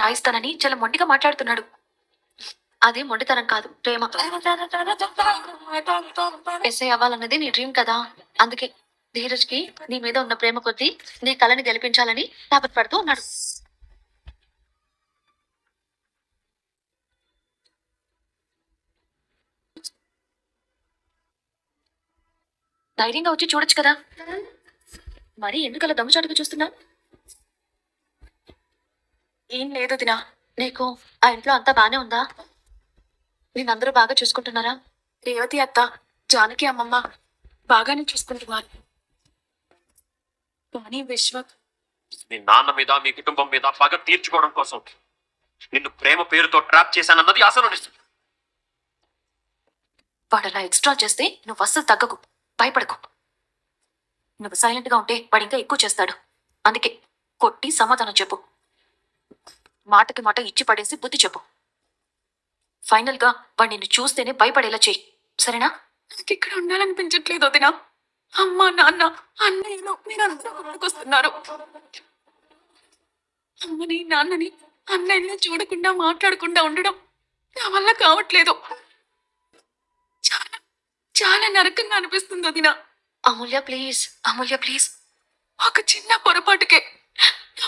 రాయిస్తానని చాలా మొండిగా మాట్లాడుతున్నాడు. అది మొండితనం కాదు, ప్రేమ. ఎస్ఐ అవ్వాలన్నది నీ డ్రీమ్ కదా, అందుకే ధీరజ్ కి నీ మీద ఉన్న ప్రేమ కొద్దీ నీ కళని గెలిపించాలని తాపత్రపడుతూ ఉన్నాడు. ధైర్యంగా వచ్చి చూడొచ్చు కదా, మరి ఎందుకలా దమ్ముచాటుగా చూస్తున్నా? ఏం లేదు దినా. నీకు ఆ ఇంట్లో అంతా బానే ఉందా? నేనందరూ బాగా చూసుకుంటున్నారా? రేవతి అత్త, జానకి అమ్మమ్మ బాగానే చూసుకుంటున్నారు. కానీ విశ్వ మీ నాన్న మీద మీ కుటుంబం మీద పగ తీర్చుకోవడం కోసం నిన్ను ప్రేమ పేరుతో ట్రాప్ చేశానన్నది అసలు నిజం. వాడు అలా ఎక్స్ట్రా చేస్తే నువ్వు అస్సలు తగ్గకు, భయపడకు. నువ్వు సైలెంట్ గా ఉంటే వాడు ఇంకా ఎక్కువ చేస్తాడు. అందుకే కొట్టి సమాధానం చెప్పు. మాటకి మాట ఇచ్చి పడేసి బుద్ధి చెప్పు. ఫైనల్ గా వాడు నిన్ను చూస్తేనే భయపడేలా చెయ్యి, సరేనా? నాకు ఇక్కడ ఉండాలనిపించట్లేదు వదినా. అమ్మ నాన్న అన్నయ్యలు మీరందరూ గుర్తుకొస్తున్నారు. అమ్మని నాన్నని అన్నయ్యని చూడకుండా మాట్లాడకుండా ఉండడం నా వల్ల కావట్లేదు. చాలా చాలా నరకంగా అనిపిస్తుంది వదినా. అమూల్య ప్లీజ్, అమూల్య ప్లీజ్. ఒక చిన్న పొరపాటుకే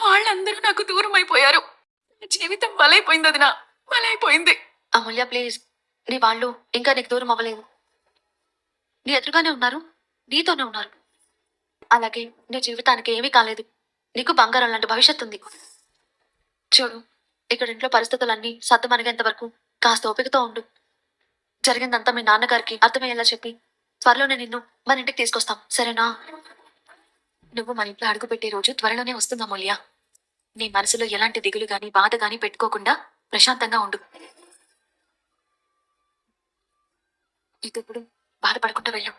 వాళ్ళందరూ నాకు దూరం అయిపోయారు. జీవితం బలైపోయింది వదినా, బలైపోయింది. అమూల్య ప్లీజ్, నీ వాళ్ళు ఇంకా నీకు దూరం అవ్వలేదు. నీ ఎదురుగానే ఉన్నారు, నీతోనే ఉన్నారు. అలాగే నీ జీవితానికి ఏమీ కాలేదు. నీకు బంగారం లాంటి భవిష్యత్తు ఉంది. చూడు, ఇక్కడ ఇంట్లో పరిస్థితులన్నీ సర్దుమణిగేంత వరకు కాస్త ఓపికతో ఉండు. జరిగిందంతా మీ నాన్నగారికి అర్థమయ్యేలా చెప్పి త్వరలోనే నిన్ను మన ఇంటికి తీసుకొస్తాం, సరేనా? నువ్వు మన ఇంట్లో అడుగు పెట్టే రోజు త్వరలోనే వస్తుంది అమూల్య. నీ మనసులో ఎలాంటి దిగులు గాని బాధ గాని పెట్టుకోకుండా ప్రశాంతంగా ఉండు. ఇప్పుడు బాధపడకుండా వెళ్ళు.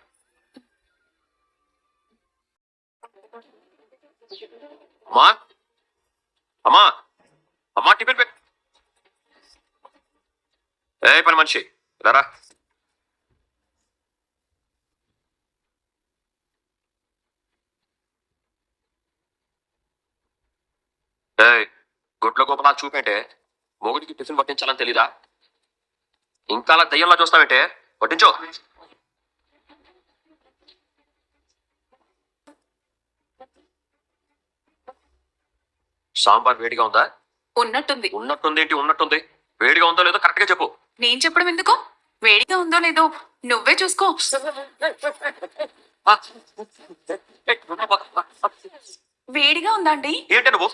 అమ్మా అమ్మా అమ్మా, టిఫిన్ పెట్టు. ఏ పని మనిషి రారా. గుడ్ల గోపలా చూపేంటే మొగుడికి టిఫిన్ పట్టించాలని తెలీదా? ఇంకా అలా దయ్యంలా చూస్తావేంటే, పట్టించో. సాంబార్ వేడిగా ఉందా? ఉన్నట్టుంది. ఉన్నట్టుంది ఏంటి? ఉన్నట్టుంది. వేడిగా ఉందో లేదో కరెక్ట్ గా చెప్పు. నేను చెప్పడం ఎందుకు? వేడిగా ఉందో లేదో నువ్వే చూసుకో. వేడిగా ఉందండి. ఏంటి నువ్వు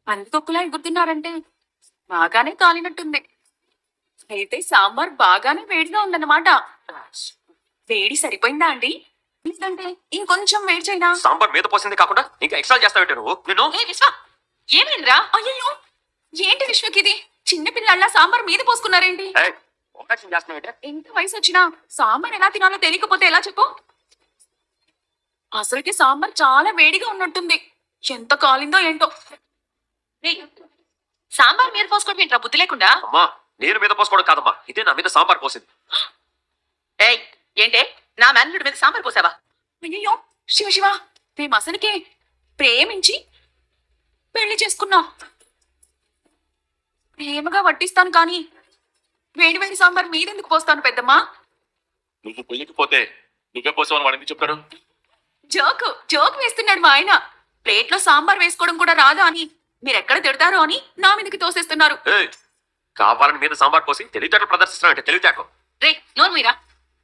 పందికొక్కులా ఎగురుతున్నారంటే బాగానే కాలినట్టుంది. అయితే సాంబార్ బాగానే వేడిగా ఉందన్నమాట. వేడి సరిపోయిందా అండి? లేదంటే ఇంకొంచెం వేడి చేయనా? సాంబార్ మీద పోసింది కాకుండా ఇంకా ఎక్స్ట్రా చేస్తావేంటి నువ్వు? నిన్ను విశ్వ, ఏమైందిరా? అయ్యో, ఏంటి విశ్వకి ఇది? చిన్నపిల్లల్లా సాంబార్ మీద పోసుకున్నారేంటి? ఎంత వయసు వచ్చినా సాంబార్ ఎలా తినాలో తెలియకపోతే ఎలా చెప్పు? అసలుకి సాంబార్ చాలా వేడిగా ఉన్నట్టుంది. ఎంత కాలిందో ఏంటో. సాంబార్ మీద పోసుకోవడం ఏంట్రా బుద్ధి లేకుండా? అమ్మా, నేను మీద పోసుకోవడం కాదమ్మా, ఇదే నా మీద సాంబార్ పోసింది. ఏయ్, ఏంటే నా మేనల్లుడి మీద సాంబార్ పోసావా? అయ్యో శివ శివ, మేము అసలుకే ప్రేమించి పెళ్లి చేసుకున్నా. ప్రేమగా వడ్డిస్తాను కానీ వేడి వేడి సాంబార్ మీదెందుకు పోస్తాను పెద్దమ్మా? నువ్వు పొయ్యకపోతే నువ్వే పోసావని వాడు ఎందుకు చెప్తాడు? జోక్ వేస్తున్నాడు మా ఆయన. ప్లేట్లో సాంబార్ వేసుకోవడం కూడా రాదా అని మీరెక్కడ తిడతారో అని నా మీదకి తోసేస్తున్నారు. కావాలని మీద సాంబార్ పోసి తెలివితేటలు ప్రదర్శిస్తున్నావు. తెలివితేటలు రే నోరు మీరా.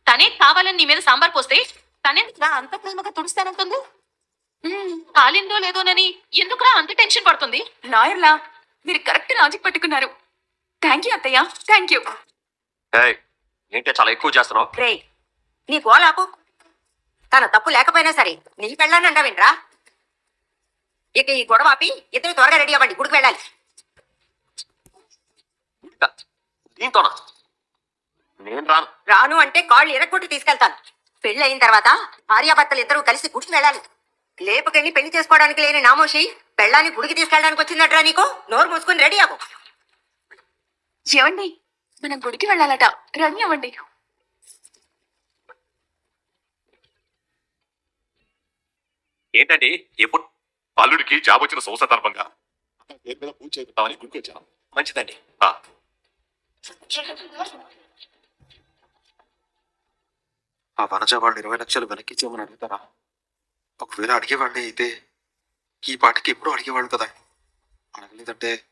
తనే కావాలని నీ మీద సాంబార్ పోస్తే తనెందుకురా అంత ప్రేమగా తుడుస్తానంటుంది? కాలిందో లేదోనని ఎందుకురా అంత టెన్షన్ పడుతుంది? లాయర్లా మీరు కరెక్ట్ లాజిక్ పట్టుకున్నారు. థ్యాంక్ యూ అత్తయ్య, థ్యాంక్ యూ. ఏంటే చాలా ఎక్కువ చేస్తున్నావు? రే, నీ గోలాపు. తన తప్పు లేకపోయినా సరే నీ పెళ్ళాన్ని అంటావేంట్రా? ఇక ఈ గొడవ ఆపి ఇద్దరు త్వరగా రెడీ అవ్వండి, గుడికి వెళ్ళాలి. దీంతోనా? నేను రాను. రాను అంటే కాళ్ళు ఎరగొట్టి తీసుకెళ్తాను. పెళ్లి అయిన తర్వాత భార్యాభర్తలు ఇద్దరు కలిసి గుడికి వెళ్ళాలి. లేపుకెళ్ళి పెళ్లి చేసుకోవడానికి లేని నామోషి పెళ్ళాన్ని గుడికి తీసుకెళ్ళడానికి వచ్చిందట్రా నీకు? నోరు మూసుకుని రెడీ అవ్వు. ఏవండి, మనం గుడికి వెళ్ళాలట, రెడీ అవ్వండి. ఏంటండి ఎప్పుడు అల్లుడికి జాబ్ వచ్చిన సందర్భంగా పేరు మీద పూజ చేద్దామని గుడికి వచ్చాను. మంచిదండి. ఆ వనజ వాళ్ళు 20 లక్షలు వెనక్కి ఇచ్చామని అడుగుతారా? ఒకవేళ అడిగేవాళ్ళే అయితే ఈ పాటికి ఎప్పుడూ అడిగేవాళ్ళు కదా. అడగలేదంటే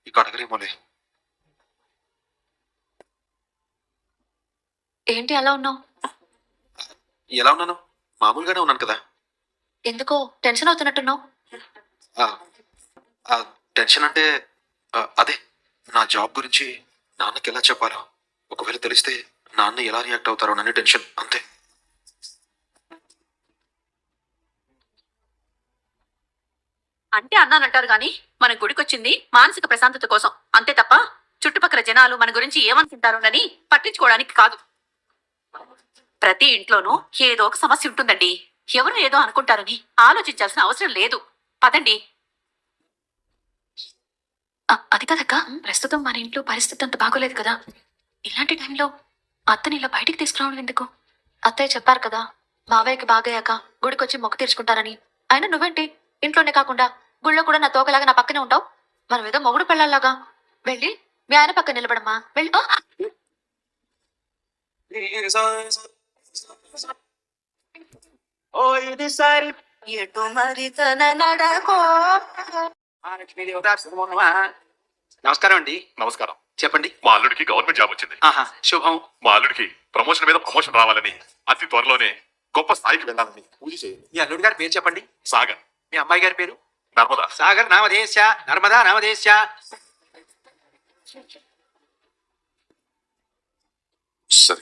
ఇక అడగలేమోలే. ఏంటి అలా ఉన్నావు? ఎలా ఉన్నాను? మామూలుగానే ఉన్నాను కదా. ఎందుకో టెన్షన్ అవుతున్నట్టున్నావు. ఆ, ఆ, టెన్షన్ అంటే అదే నా జాబ్ గురించి నాన్నకి ఎలా చెప్పాలో, ఒకవేళ తెలిస్తే నాన్న ఎలా రియాక్ట్ అవుతారో నన్ను టెన్షన్ అంతే. అంటే అన్నానంటారు గాని మన గుడికొచ్చింది మానసిక ప్రశాంతత కోసం అంతే తప్ప చుట్టుపక్కల జనాలు మన గురించి ఏమనుకుంటారోనని పట్టించుకోవడానికి కాదు. ప్రతి ఇంట్లోనూ ఏదో ఒక సమస్య ఉంటుందండి. ఎవరు ఏదో అనుకుంటారని ఆలోచించాల్సిన అవసరం లేదు. పదండి. అది కదక్క, ప్రస్తుతం మన ఇంట్లో పరిస్థితి అంత బాగోలేదు కదా. ఇలాంటి టైంలో అత్తని ఇలా బయటికి తీసుకురావడం ఎందుకు? అత్తయ్య చెప్పారు కదా, మావయ్యకి బాగయ్యాక గుడికొచ్చి మొక్కు తీర్చుకుంటారని. అయినా నువ్వేంటి ఇంట్లోనే కాకుండా గుళ్ళో కూడా నా తోకలాగా నా పక్కనే ఉంటావు. మనం ఏదో మొగుడు పెళ్ళాలాగా. వెళ్ళి మీ ఆయన పక్కన నిలబడమ్మా, వెళ్ళి. ఎటు మరి తన నడకో. నమస్కారం అండి. నమస్కారం. చెప్పండి. మా అల్లుడికి గవర్నమెంట్ జాబ్ వచ్చింది. ఆహా, శుభం. మా అల్లుడికి ప్రమోషన్ మీద ప్రమోషన్ రావాలని, అతి త్వరలోనే గొప్ప స్థాయికి వెళ్ళాలని పూజ చేయండి. మీ అల్లుడి గారి పేరు చెప్పండి. సాగర్. మీ అమ్మాయి గారి పేరు? నర్మదా. సాగర్ నామధేయస్య, నర్మదా నామధేయస్య. సరే.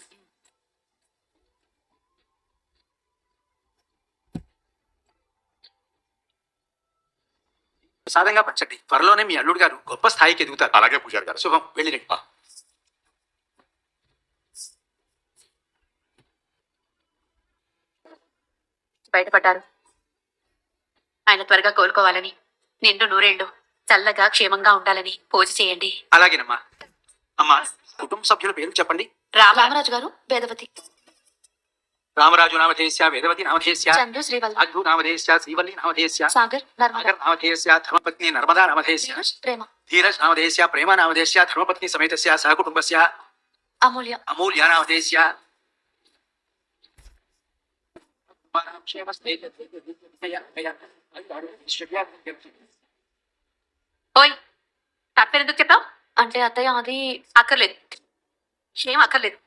ప్రసాదంగా పంచండి. త్వరలోనే మీ అల్లుడు గారు గొప్ప స్థాయికి ఎదుగుతారు. అలాగే పూజారి గారు. శుభం. వెళ్ళిరండి. బయటపడ్డారు. ఆయన త్వరగా కోలుకోవాలని, నిండు నూరేళ్లు చల్లగా క్షేమంగా ఉండాలని పూజ చేయండి. అలాగేనమ్మా. అమ్మా, కుటుంబ సభ్యుల పేరు చెప్పండి. రామరాజు గారు, వేదవతి. రామరాజు నామధేయస్య, వేదవతి నామధేయస్య, చంద్రు, శ్రీవల్లి. అగ్గు నామధేయస్య, శ్రీవల్లి నామధేయస్య, సాగర్, నర్మదా. సాగర్ నామధేయస్య, ధర్మపత్ని నర్మదా నామధేయస్య, ధీరజ్, ప్రేమ. ధీరజ్ నామధేయస్య, ప్రేమ నామధేయస్య, ధర్మపత్ని సమేతస్య సహకుటుంబస్య, అమూల్య. అమూల్య నామధేయస్య. ఓయ్, నా పేరు ఎందుకు చెప్పావు? అంటే అత్తయ్య అది అక్కర్లేదు. ఏం అక్కర్లేదు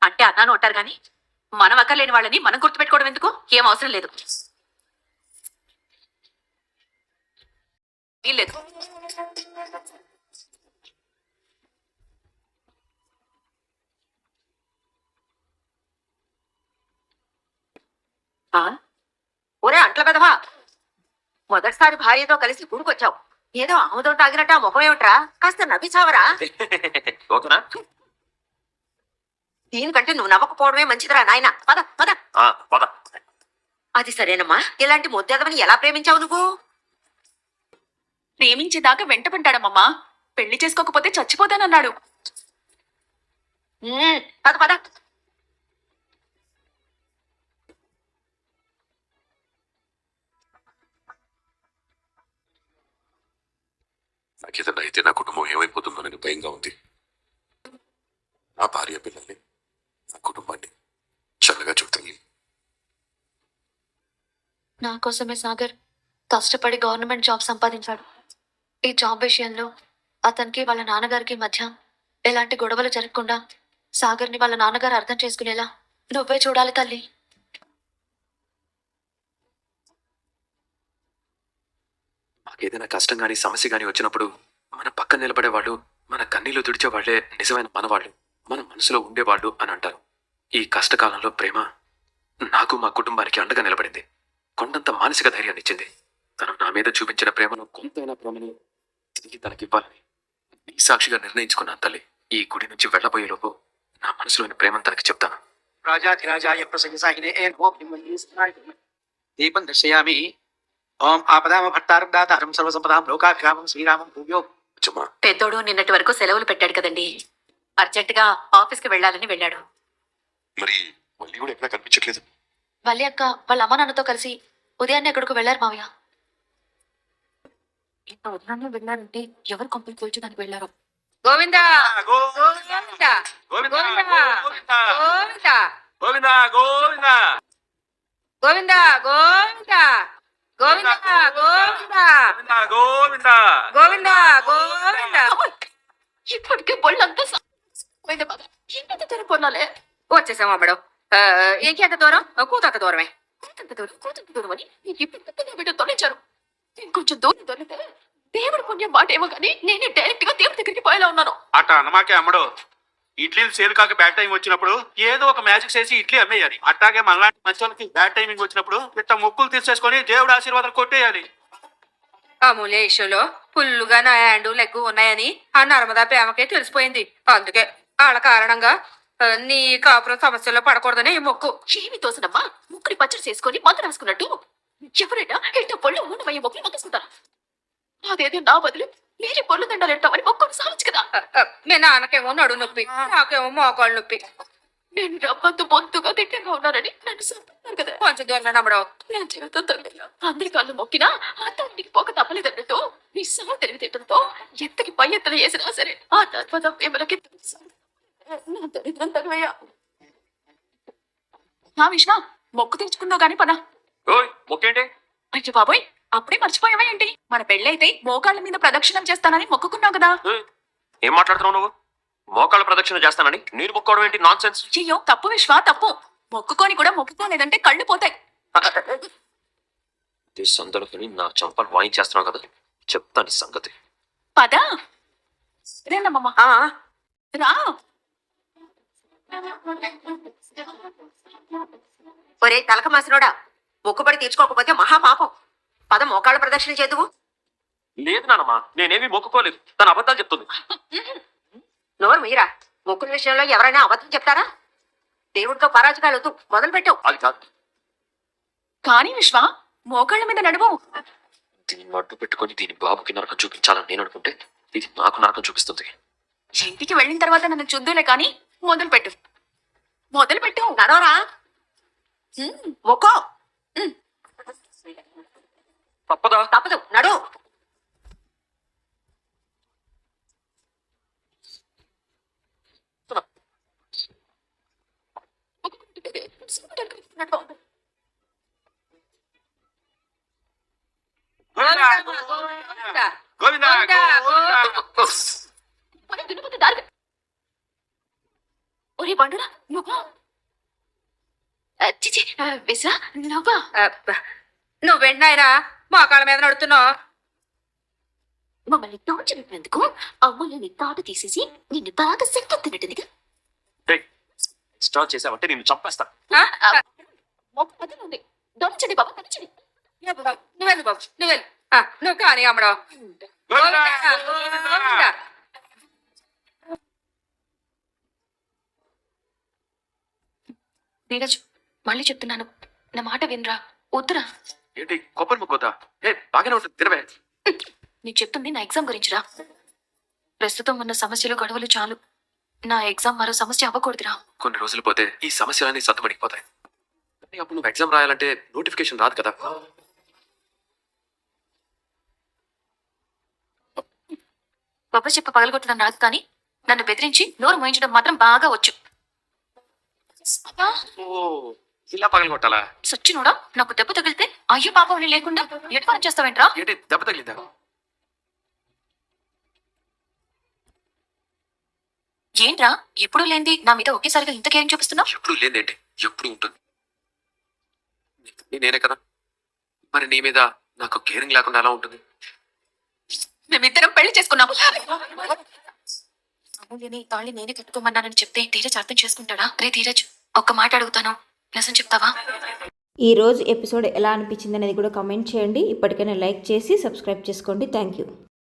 అంటే అన్నాను అంటారు గాని మనం అక్కర్లేని వాళ్ళని మనం గుర్తుపెట్టుకోవడం ఎందుకు? ఏం అవసరం లేదు. వీల్లేదు. ఒరే అంట్ల పెదవా, మొదటిసారి భార్యతో కలిసి గుడికొచ్చావు. ఏదో ఆముదం తాగినట్టు ఆ మొహం ఏమిట్రా? కాస్త నవ్వి చావరా. ఓకేనా? దీనికంటే నువ్వు నవ్వకపోవడమే మంచిదిరా నాయన. పద పద. పద. అది సరేనమ్మా, ఇలాంటి ముద్దెదవని ఎలా ప్రేమించావు నువ్వు? ప్రేమించేదాకా వెంట పడ్డాడమ్మా. పెళ్లి చేసుకోకపోతే చచ్చిపోతానన్నాడు. పద పద. నాకేదన్నా అయితే నా కుటుంబం ఏమైపోతుందోనని భయంగా ఉంది. నా భార్య పిల్లల్ని, నా కుటుంబాన్ని చల్లగా చూపుతుంది. నా కోసమే సాగర్ కష్టపడి గవర్నమెంట్ జాబ్ సంపాదించాడు. ఈ జాబ్ విషయంలో అతనికి వాళ్ళ నాన్నగారికి మధ్య ఎలాంటి గొడవలు జరగకుండా సాగర్ని వాళ్ళ నాన్నగారు అర్థం చేసుకునేలా నువ్వే చూడాలి తల్లి. మాకేదైనా కష్టం కానీ సమస్య కానీ వచ్చినప్పుడు మన పక్కన నిలబడేవాళ్ళు, మన కన్నీళ్లు తుడిచేవాళ్లే నిజమైన మనవాళ్ళు, మన మనసులో ఉండేవాళ్ళు అని అంటారు. ఈ కష్టకాలంలో ప్రేమ నాకు, మా కుటుంబానికి అండగా నిలబడింది. కొండంత మానసిక ధైర్యాన్ని ఇచ్చింది. తను నా మీద చూపించిన ప్రేమను, కొంతైనా ప్రేమను తిరిగి తనకివ్వాలని ఈ సాక్షిగా నిర్ణయించుకున్నాను తల్లి. ఈ గుడి నుంచి వెళ్లబోయేలోపు నా మనసులోని ప్రేమను తనకి చెప్తాను. రాజాధిరాజాయ ప్రసంగసాహినే దీపం దర్శయామి. ఓం ఆపదామ భట్టారం దాతారం సర్వసంపదాం లోకాభిరామం శ్రీరామం భూయో. చుమ్మా, పెద్దోడు నిన్నటి వరకు సెలవులు పెట్టాడు కదండి. అర్జెంటుగా ఆఫీస్కి వెళ్ళాలని వెళ్ళాడు. మరి మళ్ళీ కూడా ఎక్కడా కనిపించట్లేదు. వల్లి అక్క వాళ్ళ అమ్మ నాన్నతో కలిసి ఉదయాన్నే ఎక్కడికి వెళ్ళారు మావయ్య. ఇంకా వదనాన్ని వెళ్ళారంటే ఎవరు కంపెనీ కూల్చడానికి వెళ్ళారు. గోవిందా గోవిందా గోవిందా గోవిందా గోవిందా గోవిందా గోవిందా గోవిందా గోవిందా గోవిందా గోవిందా గోవిందా గోవిందా గోవిందా అమ్మాయి, ఇప్పటికే బొళ్ళంతా పోయింది బాగా. ఇంకెంత దూరం పొన్నాలే? వచ్చేసాం అమ్మడు ఇంకెంత దూరం కూతంత దూరమే. కూతంత దూరం అని నీకు ఇప్పుడు వీడియో తొలగించారు. ఇంకొంచెం దూరం దొరికితే దేవుడి పుణ్యం మాట ఏమో కానీ నేనే డైరెక్ట్ గా దేవుడి దగ్గరికి పోయేలా ఉన్నాను. అట్ట అన్నమాకే అమ్మడు ఇడ్లీలు సేల్ కాక బ్యాడ్ టైం వచ్చినప్పుడు ఏదో ఒక మ్యాజిక్ చేసి ఇడ్లీ అమ్మేయాలి. అట్టాగే మనలాంటి మంచి వాళ్ళకి బ్యాడ్ టైమింగ్ వచ్చినప్పుడు ఇట్లా మొక్కులు తీర్చేసుకొని దేవుడు ఆశీర్వాదాలు కొట్టేయాలి. అమూల్య ఇష్యూలో ఫుల్లుగా నా హ్యాండ్ లెగ్ ఉన్నాయని ఆ నర్మదా ప్రేమకే తెలిసిపోయింది. అందుకే వాళ్ళ కారణంగా నీ కాపురం సమస్యల్లో పడకూడదని ఈ మొక్కు. ఏమి తోసనమ్మా, ముక్కుని పచ్చడి చేసుకొని మందు రాసుకున్నట్టు ఎవరైనా ఎట్టో పొళ్ళు ఊనమయ్యే మొక్కలు మొక్కేసుకుంటారు. అదేదో నా బదులు మీరే పొళ్ళు దండాలంటామని మొక్కను సావచ్చు కదా. మీ నాన్నకేమో నడు నొప్పి, నాకేమో మోకాళ్ళు నొప్పి. నేను రవ్వంతు బొత్తుగా తిట్టంగా ఉన్నానని నన్ను సంపుతున్నారు కదా. కొంచెం దూరం నమ్మడు. నా జీవితం తగ్గ అందరి కాళ్ళు మొక్కినా అతనికి పోక తప్పలేదన్నట్టు నీ సహ తెలివితేటంతో ఎత్తుకి పై ఎత్తున వేసినా సరే ఆ తర్వాత ప్రేమలకి నా దరిద్రం తగ్గవయ్యా. నా విష్ణ మొక్కు తెచ్చుకుందో గాని పదా. ఓయ్ మొక్కేంటి? అయ్యో బాబోయ్, అప్పుడే మర్చిపోయావా ఏంటి? మన పెళ్ళైతే మోకాళ్ళ మీద ప్రదక్షిణం చేస్తానని మొక్కుకున్నావు కదా. ఏయ్, ఏం మాట్లాడుతున్నావు నువ్వు? మోకాళ్ళ ప్రదక్షిణ చేస్తానని నేను మొక్కోవడం ఏంటి? Non sense. అయ్యో తప్పు విశ్వ, తప్పు. మొక్కుకొని కూడా మొక్కుకోలేదంటే కళ్ళు పోతాయి. సందర్భని నా చంపలు వాయించేస్తున్నావు కదా, చెప్తాను ఈ సంగతి. పదా రేనమ్మమ్మ ఆ రా. ఒరే తలక మాసినోడా, మొక్కుబడి తీర్చుకోకపోతే మహాపాపం. పద మోకాళ్ళ ప్రదర్శన చేదువు. లేదు నానమ్మా, నేనేమి మొక్కుకోలేదు. తన అబద్ధాలు చెప్తుంది. నోరు మీరా, మొక్కుల విషయంలో ఎవరైనా అబద్ధం చెప్తారా? దేవుడితో పరాజకాలు వద్దు, మొదలు పెట్టు. అది కాదు, కానీ విశ్వ మోకాళ్ళ మీద నడువు. దీన్ని అడ్డు పెట్టుకొని దీని బాబుకి నరకం చూపించాలని నేను అనుకుంటే ఇది నాకు నరకం చూపిస్తుంది. ఇంటికి వెళ్ళిన తర్వాత నన్ను చూద్దులే కానీ మొదలు పెట్టు. మొదలు పెట్టు. నడవరా, మొక్కో. తప్పదా? తప్పదు, నడు. గోవిందా గోవిందా, గోవిందా గోవిందా మనం దున్నపోతే దారి. ఒరే బండురా నువ్వా? చిచి విశ్వ నువ్వా? నువ్వెంటాయిరా మోకాళ్ళ మీద నడుతున్నావు? మమ్మల్ని టార్చర్ పెట్టినందుకు అమ్ముల్ని తాట తీసేసి నిన్ను బాగా సెక్కెత్తినట్టుందిగా. స్టార్ట్ చేసావంటే నేను చంపేస్తా. మొక్క పక్కన ఉంది. దొరచండి బాబా, దొరచండి. నువ్వెళ్ళు బాబు, నువ్వెళ్ళు. నువ్వు కానీ అమ్మడం. గోవిందా గోవిందా. నీరజ్ మళ్ళీ చెప్తున్నాను, నా మాట వినరా. వద్దురా. ఏంటి కొబ్బరి ముక్కోతా? బాగానే ఉంటుంది, తినవే. నీకు చెప్తుంది నా ఎగ్జామ్ గురించిరా. ప్రస్తుతం ఉన్న సమస్యలు గొడవలు చాలు. నా ఎగ్జామ్ మరో సమస్య అవ్వకూడదురా. కొన్ని రోజులు పోతే ఈ సమస్యలన్నీ సత్తుమణిపోతాయి. కానీ అప్పుడు నువ్వు ఎగ్జామ్ రాయాలంటే నోటిఫికేషన్ రాదు కదా. గొప్ప చెప్ప పగలగొట్టడం రాదు, కానీ నన్ను బెదిరించి నోరు మోయించడం మాత్రం బాగా వచ్చు. అబ్బా, ఓ ఇలా పగలగొట్టాలా? సచ్చినోడా, నాకు దెబ్బ తగిలితే అయ్యో పాపం అని లేకుండా ఎటు పని చేస్తావేంట్రా? ఏంటి దెబ్బ తగిలిందా? ఏంట్రా ఎప్పుడు లేనిది నా మీద ఒకేసారిగా ఇంత కేరింగ్ చూపిస్తున్నావు? ఎప్పుడు లేదేంటి, ఎప్పుడు ఉంటుంది. నేనే కదా, మరి నీ మీద నాకు కేరింగ్ లేకుండా ఎలా ఉంటుంది? మేమిద్దరం పెళ్లి చేసుకున్నాము. అమూల్యని తాళి నేనే కట్టుకోమన్నానని చెప్తే ధీరజ్ అర్థం చేసుకుంటాడా? రే ధీరజ్, ఒక్క మాట అడుగుతాను, నిజం చెప్తావా? ఈ రోజు ఎపిసోడ్ ఎలా అనిపించింది అనేది కూడా కామెంట్ చేయండి. ఇప్పటికైనా లైక్ చేసి సబ్స్క్రైబ్ చేసుకోండి. Thank you.